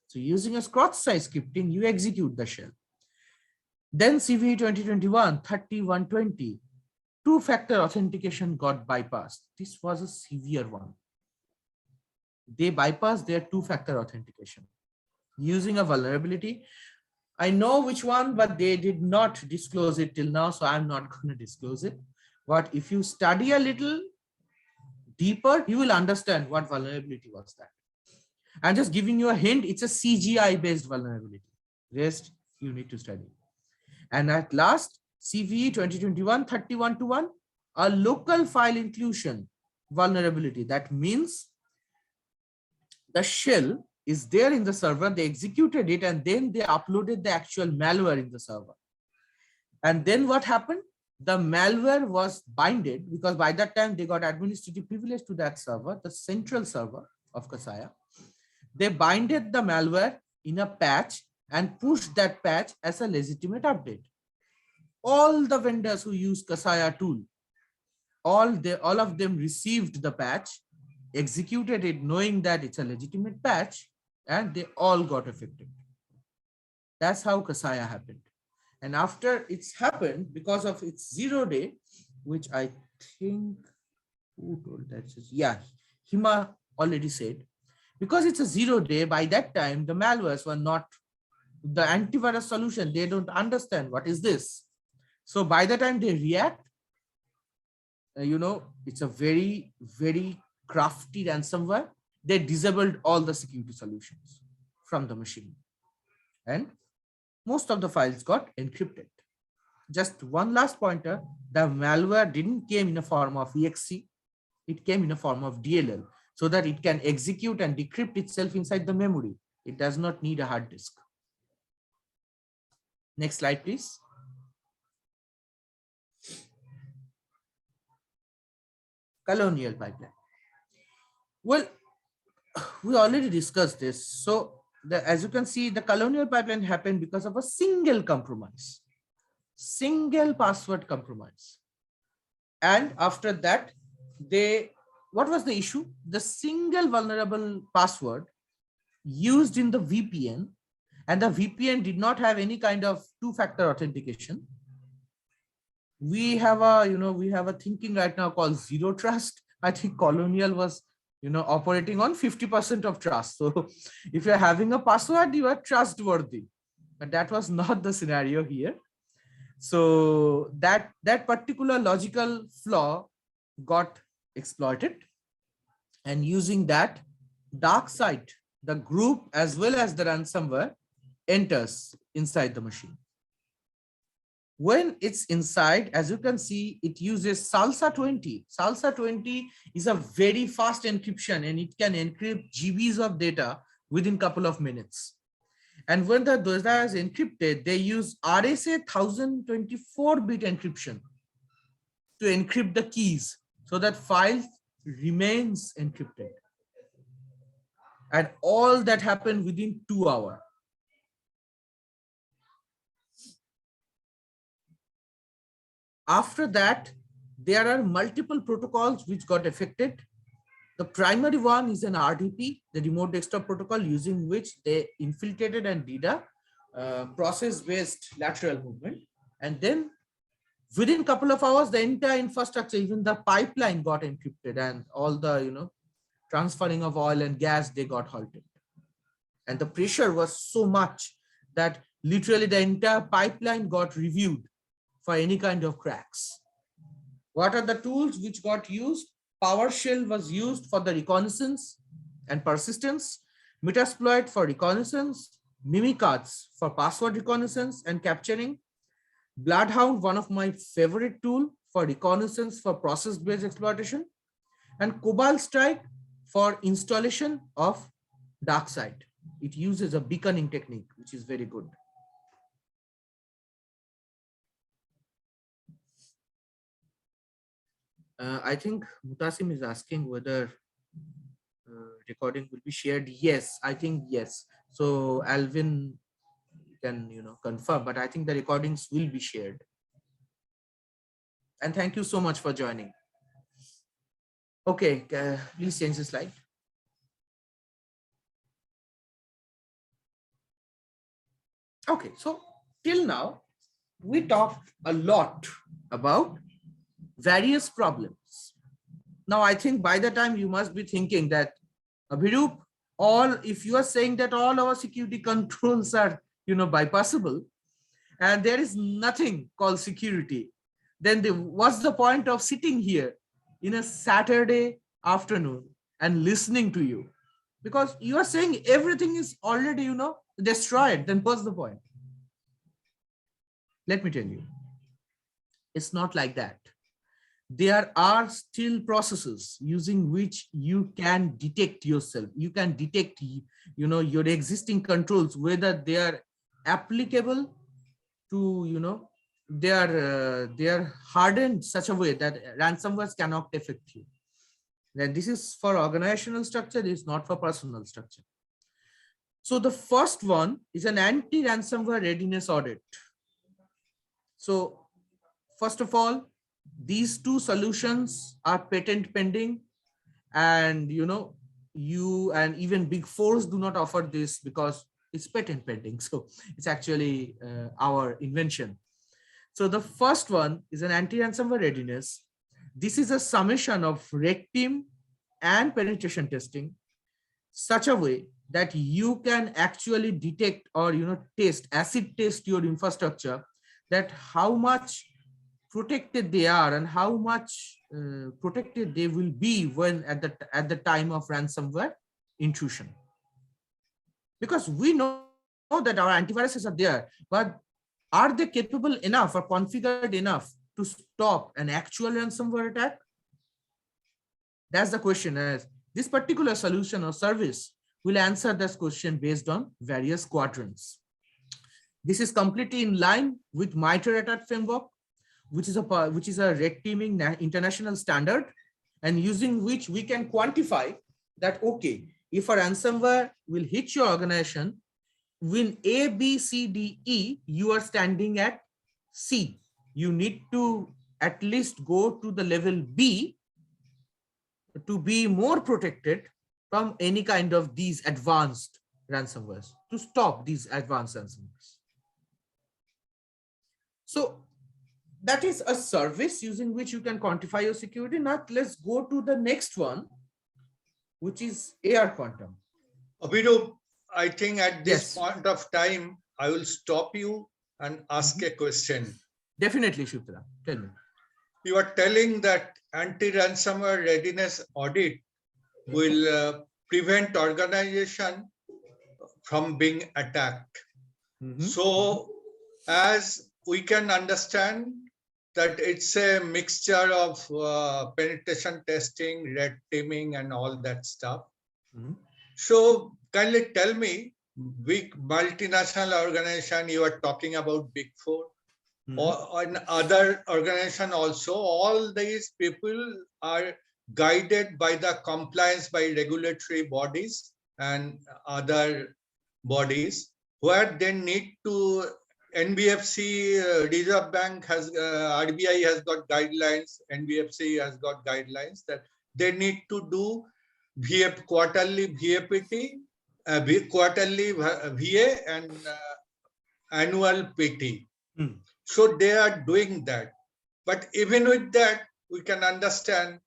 So using a cross-site scripting, you execute the shell. Then CVE 2021-3120, two-factor authentication got bypassed. This was a severe one. They bypassed their two-factor authentication using a vulnerability. I know which one, but they did not disclose it till now, so I'm not going to disclose it. But if you study a little deeper, you will understand what vulnerability was that. I'm just giving you a hint. It's a CGI-based vulnerability. Rest, you need to study. And at last, CVE 2021-3121, a local file inclusion vulnerability. That means the shell is there in the server, they executed it, and then they uploaded the actual malware in the server. And then what happened? The malware was binded, because by that time they got administrative privilege to that server, the central server of Kasaya. They binded the malware in a patch and pushed that patch as a legitimate update. All the vendors who use Kasaya tool, all of them received the patch, executed it knowing that it's a legitimate patch, and they all got affected. That's how Kasaya happened. And after it's happened, because of its 0-day, which I think, who told that? Yeah, Hima already said, because it's a 0-day, by that time, the malwares were not, the antivirus solution, they don't understand what is this. So by the time they react, it's a very, very crafty ransomware. They disabled all the security solutions. from the machine, and most of the files got encrypted. Just one last pointer, the malware didn't came in a form of exe, it came in a form of DLL, so that it can execute and decrypt itself inside the memory. It does not need a hard disk. Next slide, please. Colonial pipeline. Well, we already discussed this. So as you can see, the colonial pipeline happened because of a single compromise, single password compromise. And after that, what was the issue? The single vulnerable password used in the VPN, and the VPN did not have any kind of two-factor authentication. We have a thinking right now called zero trust. I think Colonial was operating on 50% of trust. So if you're having a password, you are trustworthy, but that was not the scenario here. So that particular logical flaw got exploited, and using that, dark side, the group as well as the ransomware enters inside the machine. When it's inside, as you can see, it uses SALSA 20. SALSA 20 is a very fast encryption, and it can encrypt GBs of data within a couple of minutes. And when the data is encrypted, they use RSA 1024-bit encryption to encrypt the keys so that file remains encrypted. And all that happened within 2 hours. After that, there are multiple protocols which got affected. The primary one is an RDP, the remote desktop protocol, using which they infiltrated and did a process-based lateral movement. And then within a couple of hours, the entire infrastructure, even the pipeline got encrypted, and all the transferring of oil and gas, they got halted. And the pressure was so much that literally the entire pipeline got reviewed for any kind of cracks. What are the tools which got used? PowerShell was used for the reconnaissance and persistence, Metasploit for reconnaissance, Mimikatz for password reconnaissance and capturing, Bloodhound, one of my favorite tool for reconnaissance for process-based exploitation, and Cobalt Strike for installation of dark side. It uses a beaconing technique, which is very good. I think Mutasim is asking whether recording will be shared. Yes, I think yes. So Alvin can confirm, but I think the recordings will be shared. And thank you so much for joining. Okay, please change the slide. Okay, so till now we talked a lot about various problems. Now, I think by the time you must be thinking that, Abhirup, if you are saying that all our security controls are, bypassable, and there is nothing called security, then what's the point of sitting here in a Saturday afternoon and listening to you? Because you are saying everything is already, destroyed. Then what's the point? Let me tell you, it's not like that. There are still processes using which you can detect yourself. You can detect, your existing controls, whether they are applicable to, they are hardened such a way that ransomware cannot affect you. Then this is for organizational structure. This is not for personal structure. So the first one is an anti-ransomware readiness audit. So first of all, these two solutions are patent pending, and you and even big fours do not offer this because it's patent pending. So it's actually our invention. So the first one is an anti-ransomware readiness. This is a summation of red team and penetration testing, such a way that you can actually detect or acid test your infrastructure, that how much protected they are and how much protected they will be when at the time of ransomware intrusion. Because we know that our antiviruses are there, but are they capable enough or configured enough to stop an actual ransomware attack? That's the question. As this particular solution or service will answer this question based on various quadrants. This is completely in line with MITRE attack framework, which is a red teaming international standard, and using which we can quantify that, okay, if a ransomware will hit your organization, when A, B, C, D, E, you are standing at C. You need to at least go to the level B to be more protected from any kind of these advanced ransomwares, to stop these advanced ransomwares. So that is a service using which you can quantify your security. Now let's go to the next one, which is AR quantum. Abhirup, I think at this Yes. point of time, I will stop you and ask a question. Definitely, Sudipta. Tell me. You are telling that anti-ransomware readiness audit will prevent organization from being attacked. So as we can understand that it's a mixture of penetration testing, red teaming, and all that stuff. So kindly tell me, big multinational organization, you are talking about Big Four, or in other organization also, all these people are guided by the compliance by regulatory bodies and other bodies, where they need to, NBFC, Reserve Bank has, RBI has got guidelines, NBFC has got guidelines that they need to do quarterly VAPT, quarterly VA, and annual PT. So they are doing that. But even with that, we can understand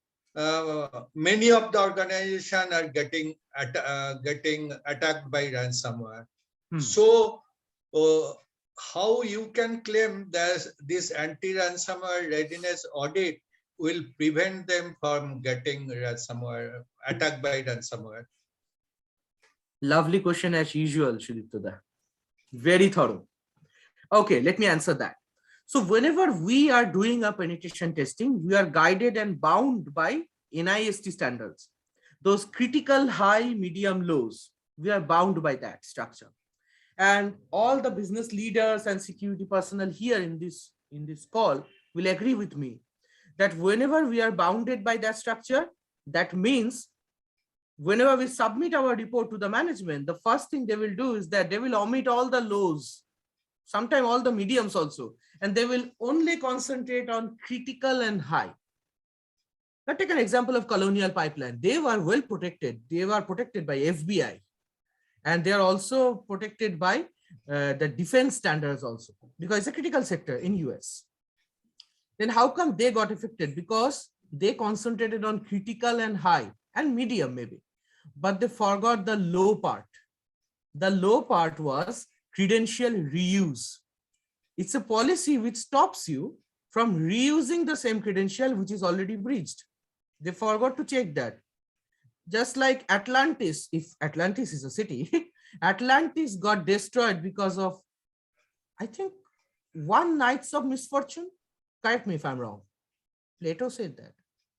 many of the organizations are getting attacked by ransomware. So how you can claim that this anti-ransomware readiness audit will prevent them from getting ransomware, attacked by ransomware? Lovely question as usual, Sudipta. Very thorough. Okay, let me answer that. So whenever we are doing a penetration testing, we are guided and bound by NIST standards. Those critical high, medium, lows, we are bound by that structure. And all the business leaders and security personnel here in this call will agree with me that whenever we are bounded by that structure, that means whenever we submit our report to the management, the first thing they will do is that they will omit all the lows, sometimes all the mediums also, and they will only concentrate on critical and high. Now take an example of Colonial Pipeline. They were well protected. They were protected by FBI, and they are also protected by the defense standards also, because it's a critical sector in US. Then how come they got affected? Because they concentrated on critical and high and medium maybe, but they forgot the low part. The low part was credential reuse. It's a policy which stops you from reusing the same credential which is already breached. They forgot to check that. Just like Atlantis, if Atlantis is a city, Atlantis got destroyed because of, I think, one night's of misfortune. Correct me if I'm wrong. Plato said that.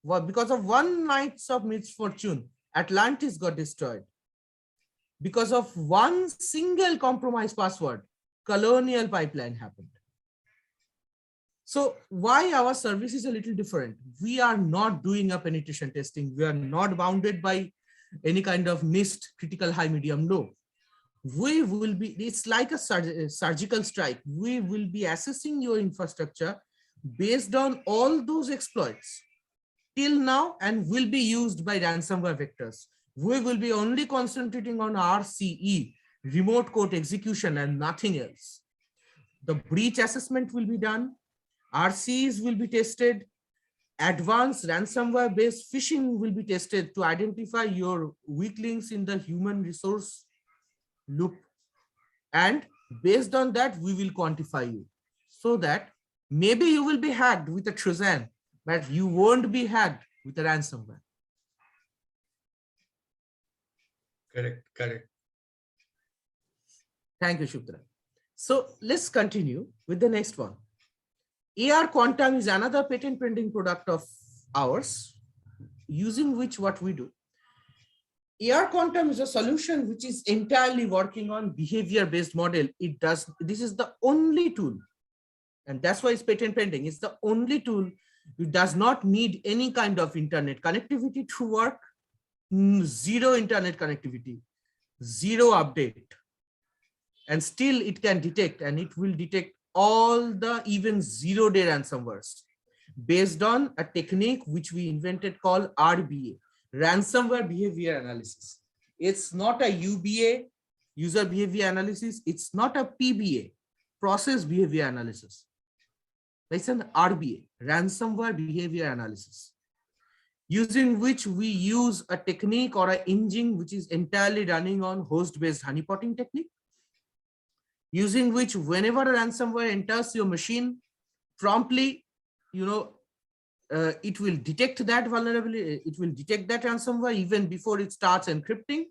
Well, because of one night's of misfortune, Atlantis got destroyed. Because of one single compromised password, Colonial Pipeline happened. So why our service is a little different? We are not doing a penetration testing. We are not bounded by any kind of NIST critical high, medium, low. We will be, it's like a surgical strike. We will be assessing your infrastructure based on all those exploits till now and will be used by ransomware vectors. We will be only concentrating on RCE, remote code execution, and nothing else. The breach assessment will be done. RCEs will be tested. Advanced ransomware-based phishing will be tested to identify your weak links in the human resource loop. And based on that, we will quantify you so that maybe you will be hacked with a Trojan, but you won't be hacked with a ransomware. Correct, correct. Thank you, Shubhra. So let's continue with the next one. AR Quantum is another patent pending product of ours, using which what we do. AR Quantum is a solution which is entirely working on behavior-based model. This is the only tool, and that's why it's patent pending. It's the only tool. It does not need any kind of internet connectivity to work, zero internet connectivity, zero update. And still it can detect, and it will detect all the even zero-day ransomwares based on a technique which we invented called RBA, ransomware behavior analysis. It's not a UBA, user behavior analysis. It's not a PBA, process behavior analysis. It's an RBA, ransomware behavior analysis, using which we use a technique or an engine which is entirely running on host-based honeypotting technique, using which whenever a ransomware enters your machine, promptly, it will detect that vulnerability, it will detect that ransomware even before it starts encrypting.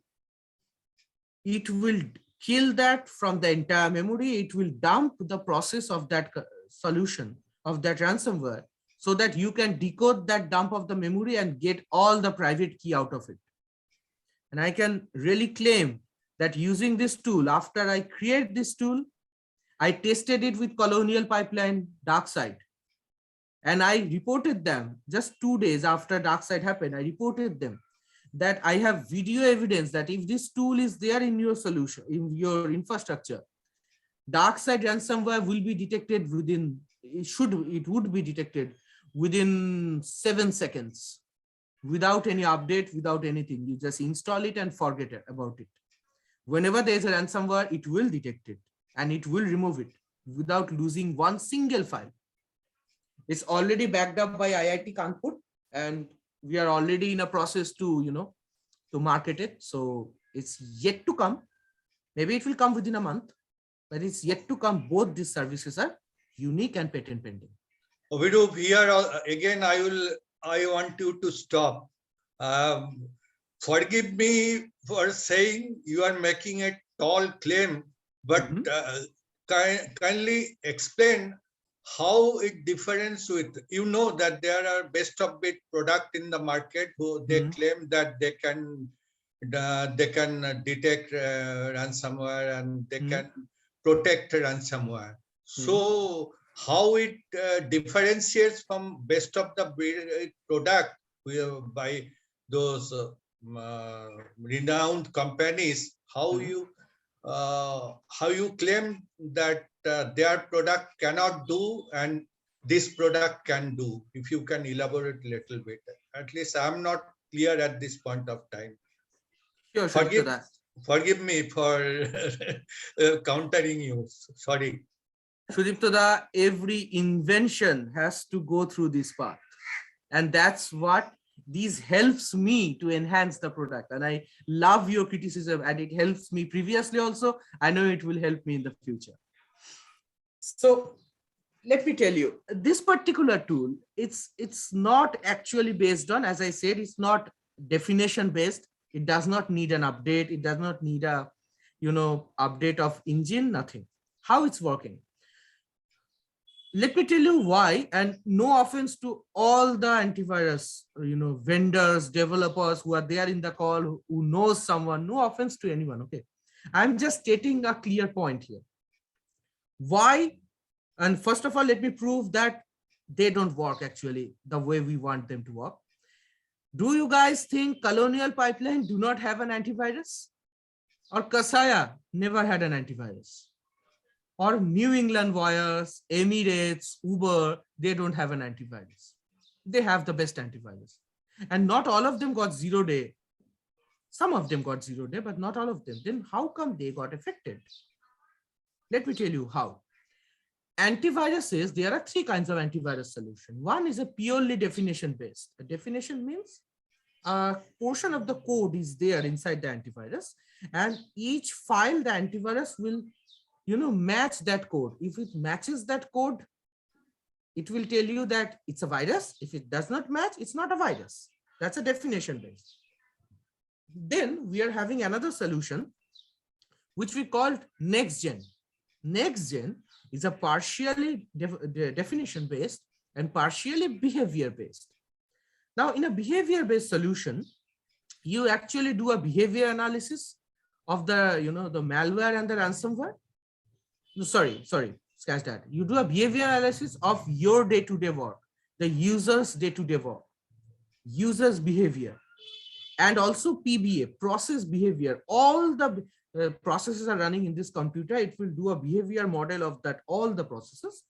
It will kill that from the entire memory. It will dump the process of that solution of that ransomware so that you can decode that dump of the memory and get all the private key out of it. And I can really claim that using this tool, after I create this tool, I tested it with Colonial Pipeline DarkSide. And I reported them just 2 days after DarkSide happened. I reported them that I have video evidence that if this tool is there in your solution, in your infrastructure, DarkSide ransomware will be detected within, it would be detected within 7 seconds without any update, without anything. You just install it and forget about it. Whenever there is a ransomware, it will detect it and it will remove it without losing one single file. It's already backed up by IIT Kanpur, and we are already in a process to, to market it. So it's yet to come. Maybe it will come within a month, but it's yet to come. Both these services are unique and patent pending. Abhirup, here again, I want you to stop. Forgive me for saying you are making a tall claim, but kindly explain how it differs with, that there are best of breed product in the market who they claim that they can detect ransomware and they can protect ransomware. So how it differentiates from best of the breed product by those renowned companies, how you claim that their product cannot do and this product can do? If you can elaborate a little bit. At least I'm not clear at this point of time. Sure, forgive me for countering you. Sorry. Sudipta, every invention has to go through this path. And that's what this helps me to enhance the product. And I love your criticism, and it helps me previously also. I know it will help me in the future. So let me tell you, this particular tool, it's not actually based on, as I said, it's not definition based. It does not need an update. It does not need a, update of engine, nothing. How it's working. Let me tell you why, and no offense to all the antivirus, vendors, developers who are there in the call, who knows someone, no offense to anyone, okay? I'm just stating a clear point here. Why? And first of all, let me prove that they don't work actually the way we want them to work. Do you guys think Colonial Pipeline do not have an antivirus? Or Kasaya never had an antivirus? Or New England Wires, Emirates, Uber, they don't have an antivirus. They have the best antivirus. And not all of them got 0 day. Some of them got 0 day, but not all of them. Then how come they got affected? Let me tell you how. Antiviruses, there are 3 kinds of antivirus solution. One is a purely definition based. A definition means a portion of the code is there inside the antivirus, and each file the antivirus will match that code. If it matches that code, it will tell you that it's a virus. If it does not match, it's not a virus. That's a definition based. Then we are having another solution which we called next gen. Next gen is a partially definition based and partially behavior based. Now, in a behavior based solution, you actually do a behavior analysis of the, the malware and the ransomware. No, sorry, scratch that. You do a behavior analysis of your day-to-day work, the user's day-to-day work, user's behavior, and also PBA, process behavior. All the processes are running in this computer. It will do a behavior model of that, all the processes.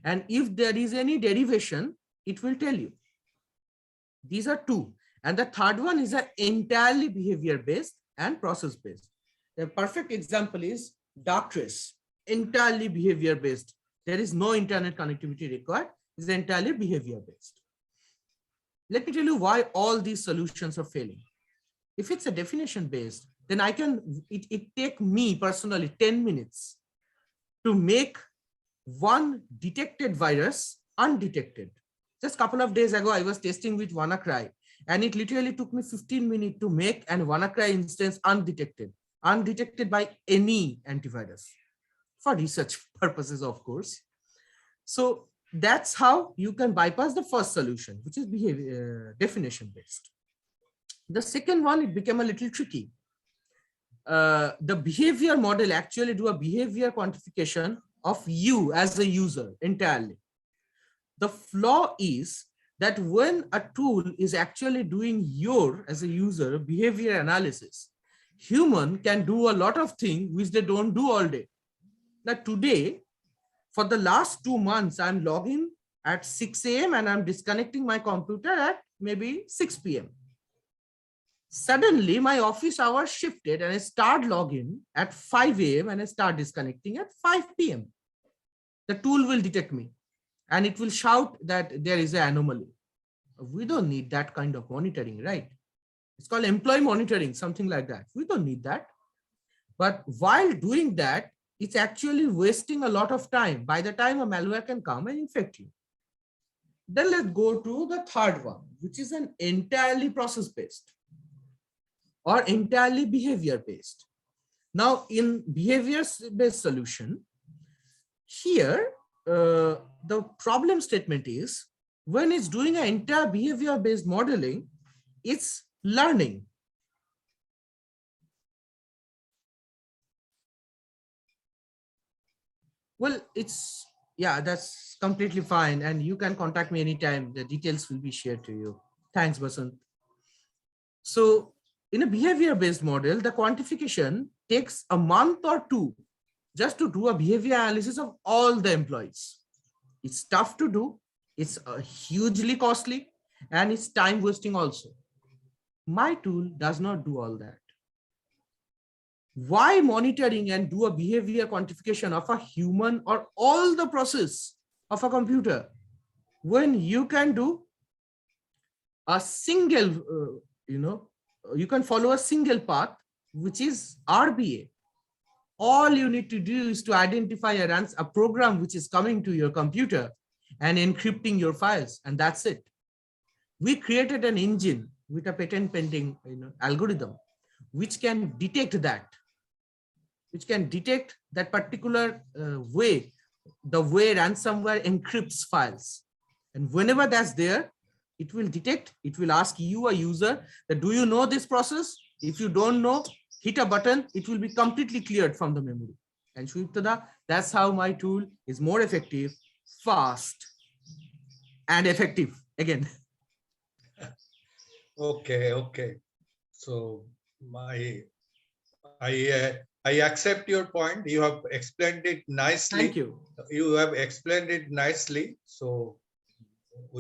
And if there is any derivation, it will tell you. These are two. And the third one is entirely behavior-based and process-based. The perfect example is Darktrace, entirely behavior-based. There is no internet connectivity required. It's entirely behavior-based. Let me tell you why all these solutions are failing. If it's a definition-based, then it take me personally 10 minutes to make one detected virus undetected. Just a couple of days ago, I was testing with WannaCry, and it literally took me 15 minutes to make an WannaCry instance undetected by any antivirus, for research purposes, of course. So that's how you can bypass the first solution, which is behavior definition based. The second one, it became a little tricky. The behavior model actually do a behavior quantification of you as a user entirely. The flaw is that when a tool is actually doing your, as a user, behavior analysis, human can do a lot of things which they don't do all day. Now today, for the last 2 months, I'm logging at 6 a.m. and I'm disconnecting my computer at maybe 6 p.m. Suddenly my office hours shifted and I start logging at 5 a.m. and I start disconnecting at 5 p.m. The tool will detect me and it will shout that there is an anomaly. We don't need that kind of monitoring, right? It's called employee monitoring, something like that. We don't need that. But while doing that, it's actually wasting a lot of time. By the time a malware can come and infect you. Then let's go to the third one, which is an entirely process-based or entirely behavior-based. Now, in behavior-based solution, here, the problem statement is when it's doing an entire behavior-based modeling, it's learning. Well, that's completely fine. And you can contact me anytime. The details will be shared to you. Thanks, Basant. So in a behavior-based model, the quantification takes a month or two just to do a behavior analysis of all the employees. It's tough to do. It's hugely costly and it's time wasting also. My tool does not do all that. Why monitoring and do a behavior quantification of a human or all the process of a computer when you can do a single, you can follow a single path, which is RBA. All you need to do is to identify a program which is coming to your computer and encrypting your files, and that's it. We created an engine with a patent pending algorithm, which can detect that. Which can detect that particular way, the way ransomware encrypts files. And whenever that's there, it will detect, it will ask you, a user, that do you know this process? If you don't know, hit a button, it will be completely cleared from the memory. And Sudipta, that's how my tool is more effective, fast, and effective again. Okay. So I accept your point. You have explained it nicely. Thank you. You have explained it nicely. So